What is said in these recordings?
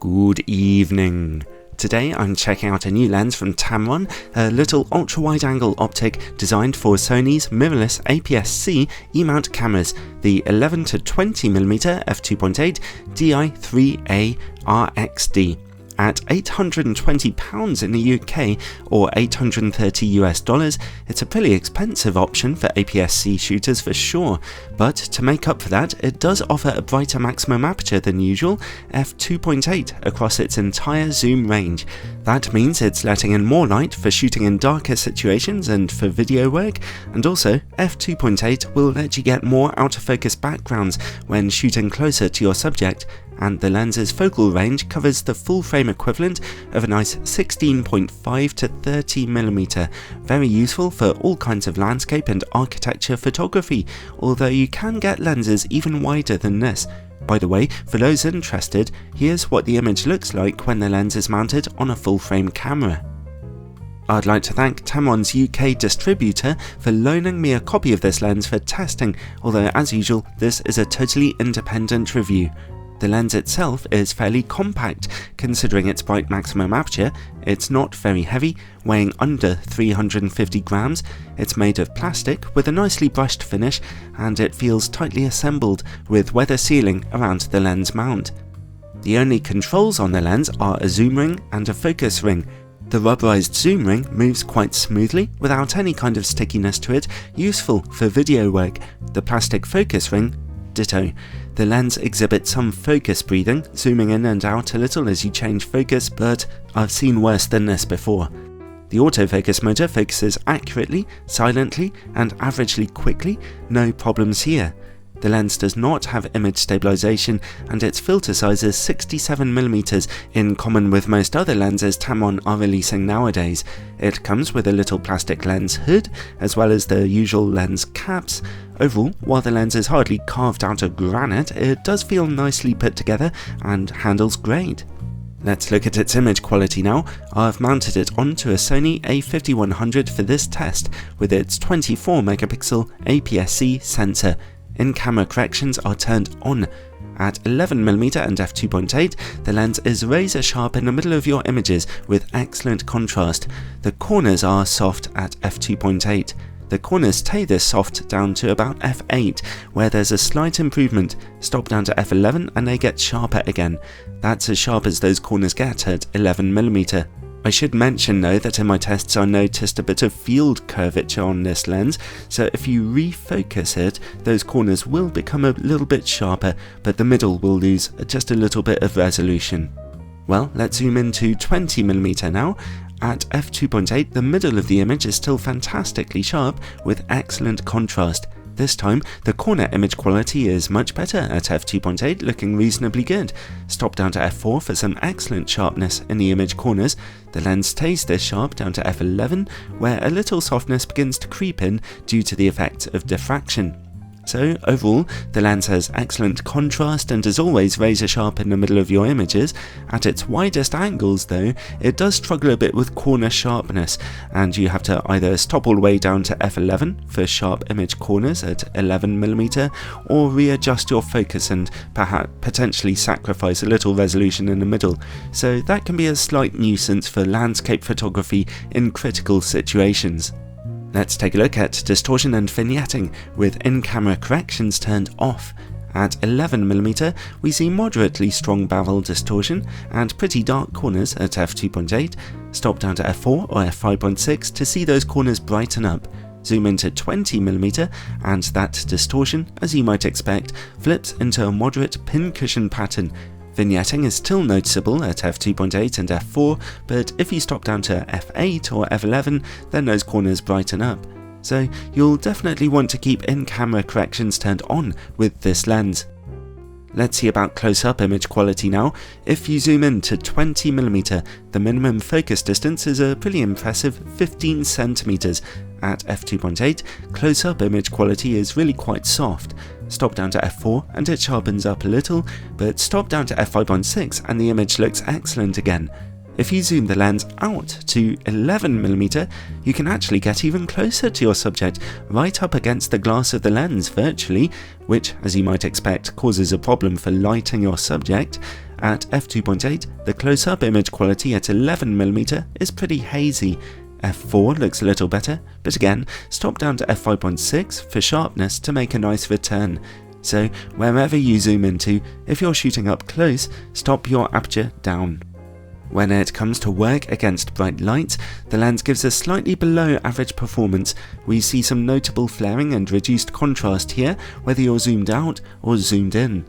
Good evening. Today I'm checking out a new lens from Tamron, a little ultra-wide-angle optic designed for Sony's mirrorless APS-C E-mount cameras, the 11-20mm f2.8 III-A RXD. At £820 in the UK or $830 US, it's a pretty expensive option for APS-C shooters for sure, but to make up for that, it does offer a brighter maximum aperture than usual, f2.8 across its entire zoom range. That means it's letting in more light for shooting in darker situations and for video work, and also f2.8 will let you get more out-of-focus backgrounds when shooting closer to your subject, and the lens's focal range covers the full frame equivalent of a nice 16.5 to 30mm, very useful for all kinds of landscape and architecture photography, although you can get lenses even wider than this. By the way, for those interested, here's what the image looks like when the lens is mounted on a full frame camera. I'd like to thank Tamron's UK distributor for loaning me a copy of this lens for testing, although as usual this is a totally independent review. The lens itself is fairly compact, considering its bright maximum aperture. It's not very heavy, weighing under 350 grams, it's made of plastic with a nicely brushed finish, and it feels tightly assembled with weather sealing around the lens mount. The only controls on the lens are a zoom ring and a focus ring. The rubberized zoom ring moves quite smoothly without any kind of stickiness to it, useful for video work. The plastic focus ring, ditto. The lens exhibits some focus breathing, zooming in and out a little as you change focus, but I've seen worse than this before. The autofocus motor focuses accurately, silently, and averagely quickly, no problems here. The lens does not have image stabilization, and its filter size is 67mm, in common with most other lenses Tamron are releasing nowadays. It comes with a little plastic lens hood, as well as the usual lens caps. Overall, while the lens is hardly carved out of granite, it does feel nicely put together and handles great. Let's look at its image quality now. I've mounted it onto a Sony a5100 for this test, with its 24MP APS-C sensor. In-camera corrections are turned on. At 11mm and f2.8, the lens is razor sharp in the middle of your images with excellent contrast. The corners are soft at f2.8. The corners stay this soft down to about f8, where there's a slight improvement. Stop down to f11 and they get sharper again. That's as sharp as those corners get at 11mm. I should mention though that in my tests I noticed a bit of field curvature on this lens, so if you refocus it, those corners will become a little bit sharper, but the middle will lose just a little bit of resolution. Well, let's zoom into 20mm now. At f2.8, the middle of the image is still fantastically sharp with excellent contrast. This time, the corner image quality is much better at f2.8, looking reasonably good. Stop down to f4 for some excellent sharpness in the image corners. The lens stays this sharp down to f11, where a little softness begins to creep in due to the effect of diffraction. So overall, the lens has excellent contrast and is always razor sharp in the middle of your images. At its widest angles though, it does struggle a bit with corner sharpness, and you have to either stop all the way down to f11 for sharp image corners at 11mm, or readjust your focus and perhaps potentially sacrifice a little resolution in the middle. So that can be a slight nuisance for landscape photography in critical situations. Let's take a look at distortion and vignetting with in-camera corrections turned off. At 11mm, we see moderately strong barrel distortion and pretty dark corners at f2.8. Stop down to f4 or f5.6 to see those corners brighten up. Zoom into 20mm and that distortion, as you might expect, flips into a moderate pincushion pattern. Vignetting is still noticeable at f2.8 and f4, but if you stop down to f8 or f11, then those corners brighten up. So you'll definitely want to keep in-camera corrections turned on with this lens. Let's see about close-up image quality now. If you zoom in to 20mm, the minimum focus distance is a pretty impressive 15cm. At f2.8, close-up image quality is really quite soft. Stop down to f4 and it sharpens up a little, but stop down to f5.6 and the image looks excellent again. If you zoom the lens out to 11mm, you can actually get even closer to your subject, right up against the glass of the lens virtually, which, as you might expect, causes a problem for lighting your subject. At f2.8, the close-up image quality at 11mm is pretty hazy. f4 looks a little better, but again, stop down to f5.6 for sharpness to make a nice return. So wherever you zoom into, if you're shooting up close, stop your aperture down. When it comes to work against bright lights, the lens gives a slightly below average performance. We see some notable flaring and reduced contrast here, whether you're zoomed out or zoomed in.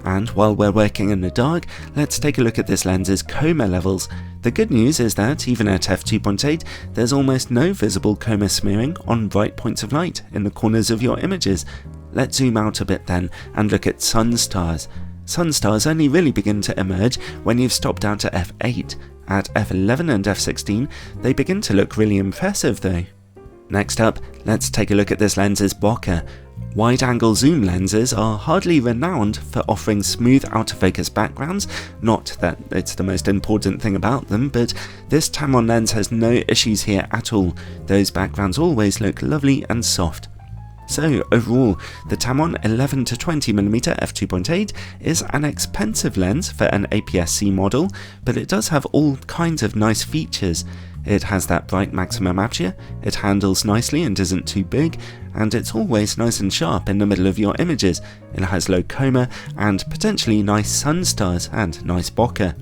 And while we're working in the dark, let's take a look at this lens's coma levels. The good news is that even at f2.8, there's almost no visible coma smearing on bright points of light in the corners of your images. Let's zoom out a bit then and look at sunstars. Sunstars only really begin to emerge when you've stopped down to f8. At f11 and f16, they begin to look really impressive though. Next up, let's take a look at this lens's bokeh. Wide-angle zoom lenses are hardly renowned for offering smooth out-of-focus backgrounds, not that it's the most important thing about them, but this Tamron lens has no issues here at all. Those backgrounds always look lovely and soft. So overall, the Tamron 11 to 20mm f2.8 is an expensive lens for an APS-C model, but it does have all kinds of nice features. It has that bright maximum aperture, it handles nicely and isn't too big, and it's always nice and sharp in the middle of your images. It has low coma and potentially nice sunstars and nice bokeh.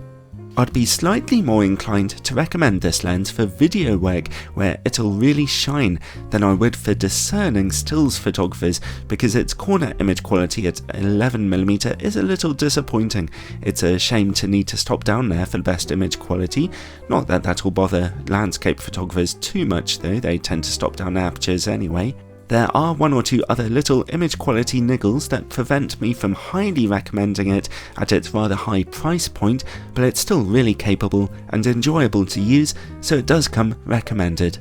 I'd be slightly more inclined to recommend this lens for video work where it'll really shine than I would for discerning stills photographers, because its corner image quality at 11mm is a little disappointing. It's a shame to need to stop down there for the best image quality. Not that that'll bother landscape photographers too much though, they tend to stop down apertures anyway. There are one or two other little image quality niggles that prevent me from highly recommending it at its rather high price point, but it's still really capable and enjoyable to use, so it does come recommended.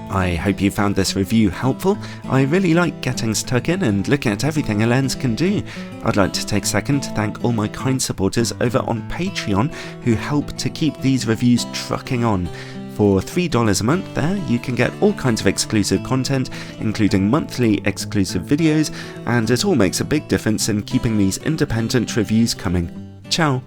I hope you found this review helpful. I really like getting stuck in and looking at everything a lens can do. I'd like to take a second to thank all my kind supporters over on Patreon who help to keep these reviews trucking on. For $3 a month there, you can get all kinds of exclusive content, including monthly exclusive videos, and it all makes a big difference in keeping these independent reviews coming. Ciao!